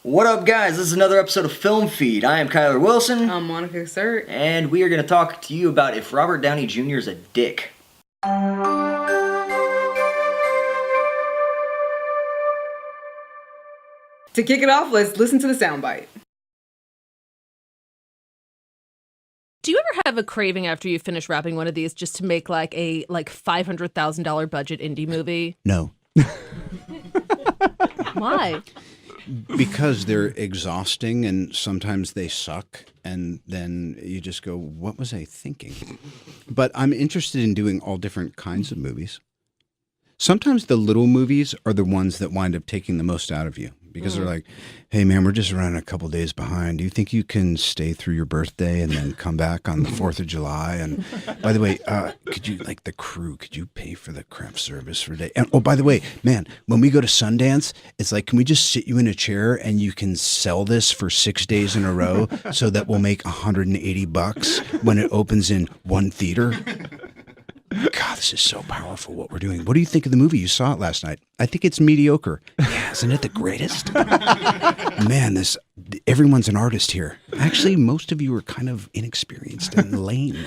What up, guys? This is another episode of Film Feed. I am Kyler Wilson. I'm Monica Surt. And we are going to talk to you about if Robert Downey Jr. is a dick. To kick it off, let's listen to the soundbite. Do you ever have a craving after you finish wrapping one of these just to make like a $500,000 budget indie movie? No. Why? Because they're exhausting and sometimes they suck, and then you just go, what was I thinking? But I'm interested in doing all different kinds of movies. Sometimes the little movies are the ones that wind up taking the most out of you because they're like, hey, man, we're just running a couple days behind. Do you think you can stay through your birthday and then come back on the 4th of July? And by the way, could you, like the crew, could you pay for the craft service for a day? And oh, by the way, man, when we go to Sundance, it's like, can we just sit you in a chair and you can sell this for 6 days in a row so that we'll make $180 when it opens in one theater? God, this is so powerful what we're doing. What do you think of the movie? You saw it last night. I think it's mediocre. Yeah, isn't it the greatest? Man, everyone's an artist here. Actually, most of you are kind of inexperienced and lame.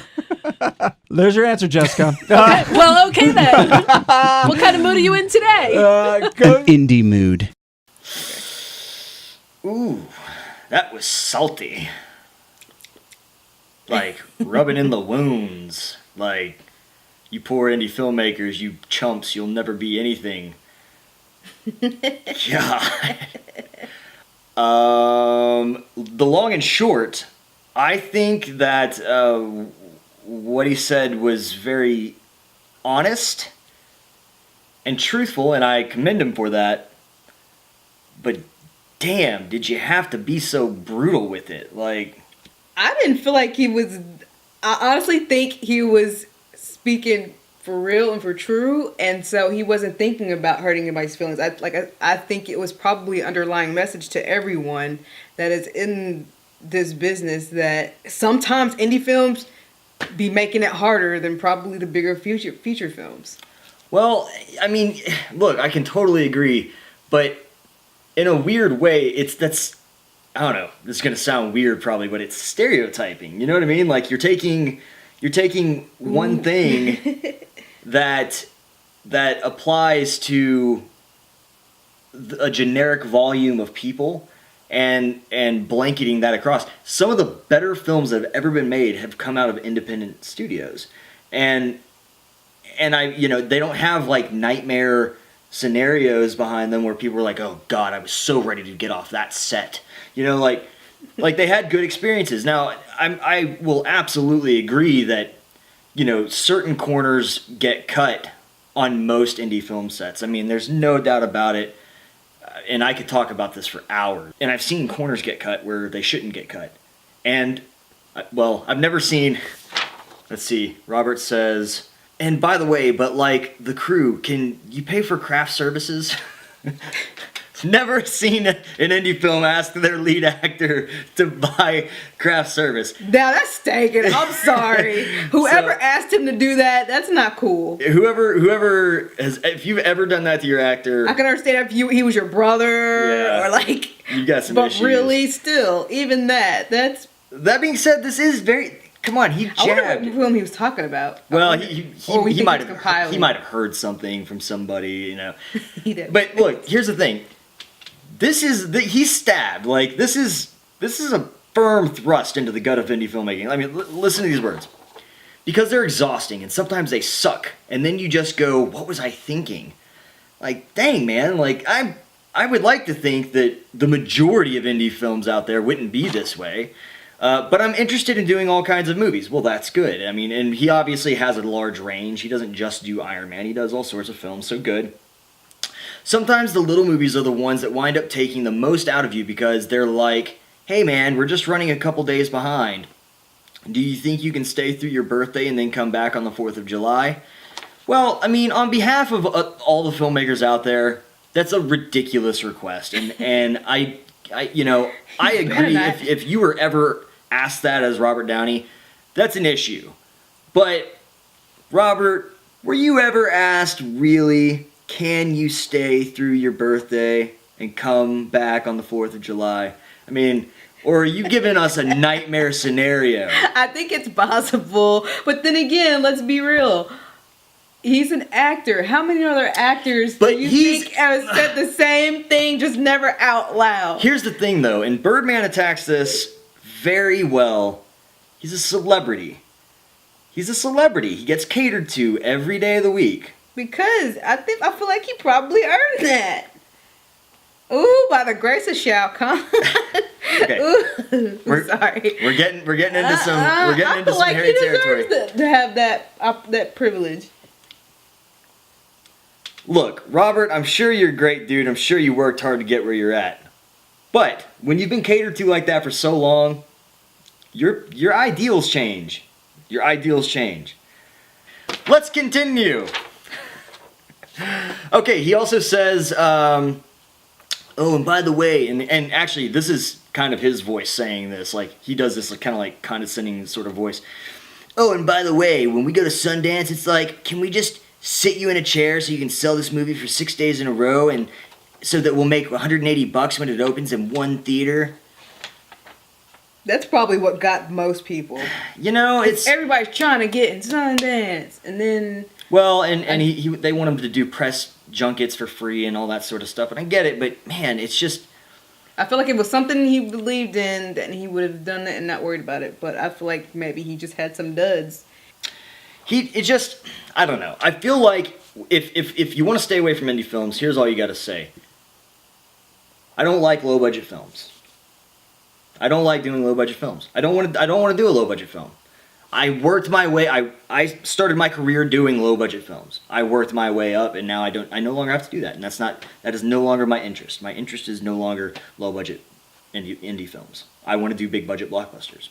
There's your answer, Jessica. Okay then. What kind of mood are you in today? An indie mood. Ooh, that was salty. Like, rubbing in the wounds. Like, you poor indie filmmakers, you chumps, you'll never be anything. God. The long and short, I think that what he said was very honest and truthful, and I commend him for that. But damn, did you have to be so brutal with it? Like, I didn't feel like he was... I honestly think he was speaking for real and for true, and so he wasn't thinking about hurting anybody's feelings. I think it was probably an underlying message to everyone that is in this business that sometimes indie films be making it harder than probably the bigger feature films. well, I mean, look, I can totally agree, but in a weird way, I don't know, this is going to sound weird probably, but it's stereotyping, you know what I mean? Like, you're taking one thing that applies to a generic volume of people and blanketing that across. Some of the better films that have ever been made have come out of independent studios, and they don't have like nightmare scenarios behind them where people are like, oh God, I was so ready to get off that set. Like they had good experiences. Now, I will absolutely agree that, certain corners get cut on most indie film sets. I mean, there's no doubt about it. And I could talk about this for hours. And I've seen corners get cut where they shouldn't get cut. And, well, I've never seen... Let's see. Robert says... And by the way, but like the crew, can you pay for craft services? Never seen an indie film ask their lead actor to buy craft service. Now that's stinking. I'm sorry. Whoever asked him to do that, that's not cool. Whoever has, if you've ever done that to your actor, I can understand if he was your brother or like. You got some but issues. really, still, even that's. That being said, this is very. Come on, he jabbed. I wonder what film he was talking about. Well, he might have heard something from somebody, He did. But look, here's the thing. He's stabbed. Like, this is a firm thrust into the gut of indie filmmaking. I mean, listen to these words. Because they're exhausting and sometimes they suck. And then you just go, what was I thinking? Like, dang, man. Like, I would like to think that the majority of indie films out there wouldn't be this way. But I'm interested in doing all kinds of movies. Well, that's good. I mean, and he obviously has a large range. He doesn't just do Iron Man. He does all sorts of films, so good. Sometimes the little movies are the ones that wind up taking the most out of you because they're like, hey man, we're just running a couple days behind. Do you think you can stay through your birthday and then come back on the 4th of July? Well, I mean, on behalf of all the filmmakers out there, that's a ridiculous request. And I agree. If you were ever asked that as Robert Downey, that's an issue. But, Robert, were you ever asked, really, can you stay through your birthday? and come back on the 4th of July? I mean, or are you giving us a nightmare scenario? I think it's possible, but then again, let's be real. He's an actor. How many other actors do you think have said the same thing, just never out loud? Here's the thing, though, and Birdman attacks this very well. He's a celebrity. He's a celebrity. He gets catered to every day of the week. Because I feel like he probably earned that. Ooh, by the grace of Shao Kahn. Okay. Ooh, sorry. We're getting into some hairy territory. To have that privilege. Look, Robert, I'm sure you're a great dude. I'm sure you worked hard to get where you're at. But when you've been catered to like that for so long, your ideals change. Your ideals change. Let's continue. Okay, he also says, oh, and by the way, and actually this is kind of his voice saying this. Like, he does this kind of like condescending sort of voice. Oh, and by the way, when we go to Sundance, it's like, can we just sit you in a chair so you can sell this movie for 6 days in a row, and so that we'll make $180 when it opens in one theater? That's probably what got most people. You know, it's everybody's trying to get in Sundance, and then they want him to do press junkets for free and all that sort of stuff, and I get it, but man, it's just, I feel like if it was something he believed in, then he would have done it and not worried about it. But I feel like maybe he just had some duds. I don't know. I feel like if you want to stay away from indie films, here's all you got to say. I don't like low budget films. I don't like doing low budget films. I don't want to do a low budget film. I worked my way. I started my career doing low budget films. I worked my way up, and now I no longer have to do that. And that is no longer my interest. My interest is no longer low budget indie films. I want to do big budget blockbusters.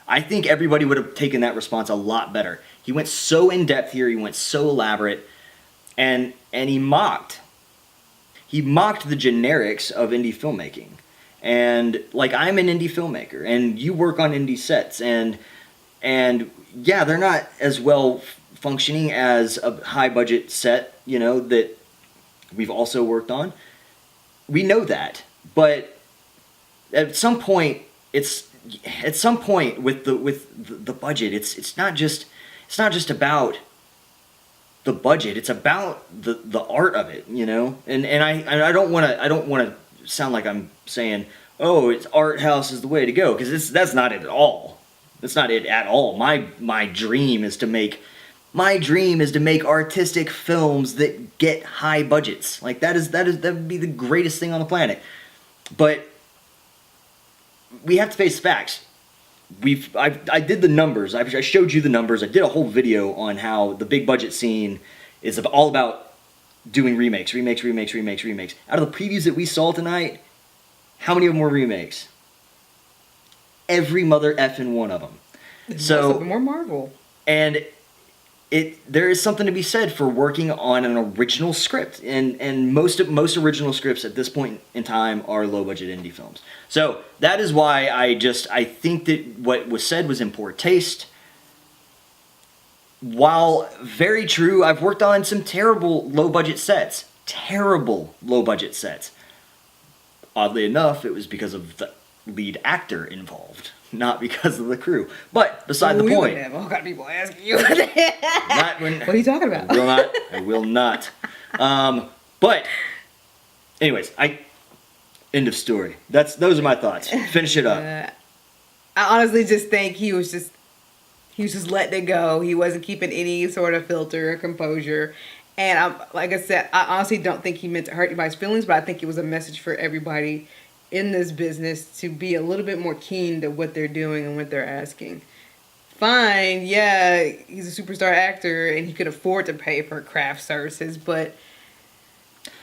I think everybody would have taken that response a lot better. He went so in depth here. He went so elaborate, and he mocked the generics of indie filmmaking. And like, I'm an indie filmmaker, and you work on indie sets, and yeah, they're not as well functioning as a high budget set, you know, that we've also worked on. We know that, but at some point with the budget, it's not just about the budget. It's about the art of it, you know. And I don't want to sound like I'm saying, oh, it's art house is the way to go, because that's not it at all. That's not it at all. My dream is to make artistic films that get high budgets. Like, that would be the greatest thing on the planet. But we have to face facts. I did the numbers. I showed you the numbers. I did a whole video on how the big budget scene is all about doing remakes. Out of the previews that we saw tonight, how many of them were remakes? Every mother effing one of them. So more Marvel. And there is something to be said for working on an original script, and most original scripts at this point in time are low budget indie films. So that is why I think that what was said was in poor taste. While very true, I've worked on some terrible low budget sets. Oddly enough, it was because of the lead actor involved, not because of the crew. But beside the point. We have all kind of people asking you that. What are you talking about? I will not. But anyways, end of story. Those are my thoughts. Finish it up. I honestly just think he was just letting it go. He wasn't keeping any sort of filter or composure. And like I said, I honestly don't think he meant to hurt anybody's feelings, but I think it was a message for everybody in this business to be a little bit more keen to what they're doing and what they're asking. Fine, yeah, he's a superstar actor and he could afford to pay for craft services, but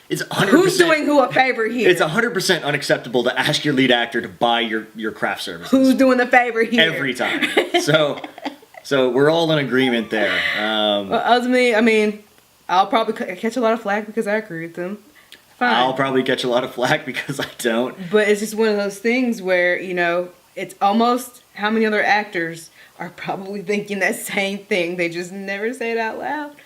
it's 100%, who's doing who a favor here? It's 100% unacceptable to ask your lead actor to buy your craft services. Who's doing the favor here? Every time. So we're all in agreement there. Well, ultimately, I mean, I'll probably catch a lot of flack because I agree with them. Fine. I'll probably catch a lot of flack because I don't. But it's just one of those things where, you know, it's almost how many other actors are probably thinking that same thing. They just never say it out loud.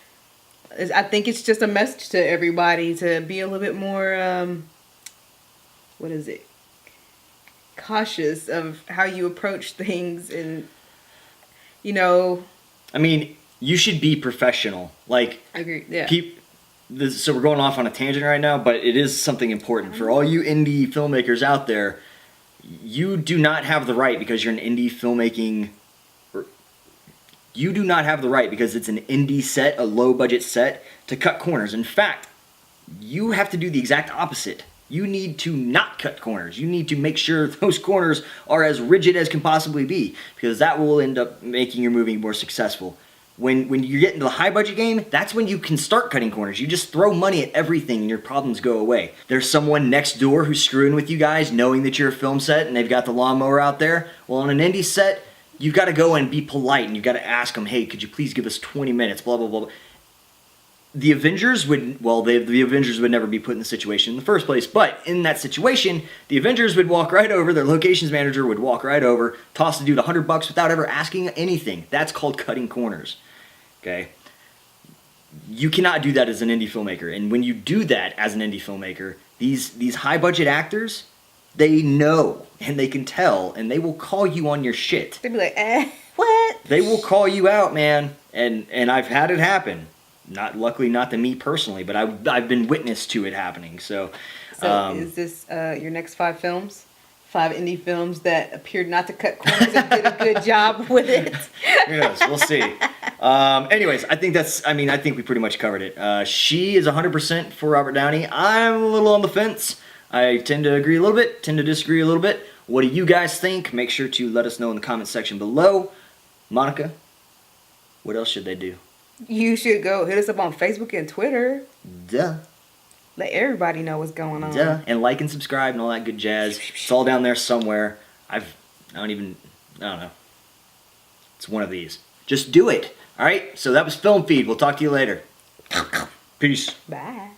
I think it's just a message to everybody to be a little bit more what is it? Cautious of how you approach things, and I mean, you should be professional. Like, I agree. Yeah. So we're going off on a tangent right now, but it is something important for all you indie filmmakers out there. You do not have the right, because you're an indie filmmaking. You do not have the right, because it's an indie set, a low budget set, to cut corners. In fact, you have to do the exact opposite. You need to not cut corners. You need to make sure those corners are as rigid as can possibly be, because that will end up making your movie more successful. When you get into the high budget game, that's when you can start cutting corners. You just throw money at everything and your problems go away. There's someone next door who's screwing with you guys, knowing that you're a film set and they've got the lawnmower out there. Well, on an indie set, you've got to go and be polite, and you've got to ask them, hey, could you please give us 20 minutes, blah, blah, blah. The Avengers the Avengers would never be put in the situation in the first place, but in that situation, the Avengers would walk right over, their locations manager would walk right over, toss the dude $100 without ever asking anything. That's called cutting corners. Okay? You cannot do that as an indie filmmaker, and when you do that as an indie filmmaker, these high budget actors, they know, and they can tell, and they will call you on your shit. They'd be like, what? They will call you out, man, and I've had it happen. Luckily not to me personally, but I've been witness to it happening. So is this your next 5 films? 5 indie films that appeared not to cut corners and did a good job with it? Who knows? We'll see. Anyways, I think we pretty much covered it. She is 100% for Robert Downey. I'm a little on the fence. I tend to agree a little bit, tend to disagree a little bit. What do you guys think? Make sure to let us know in the comment section below. Monica, what else should they do? You should go hit us up on Facebook and Twitter. Duh. Let everybody know what's going on. Duh. And like and subscribe and all that good jazz. It's all down there somewhere. I don't know. It's one of these. Just do it. All right? So that was Film Feed. We'll talk to you later. Peace. Bye.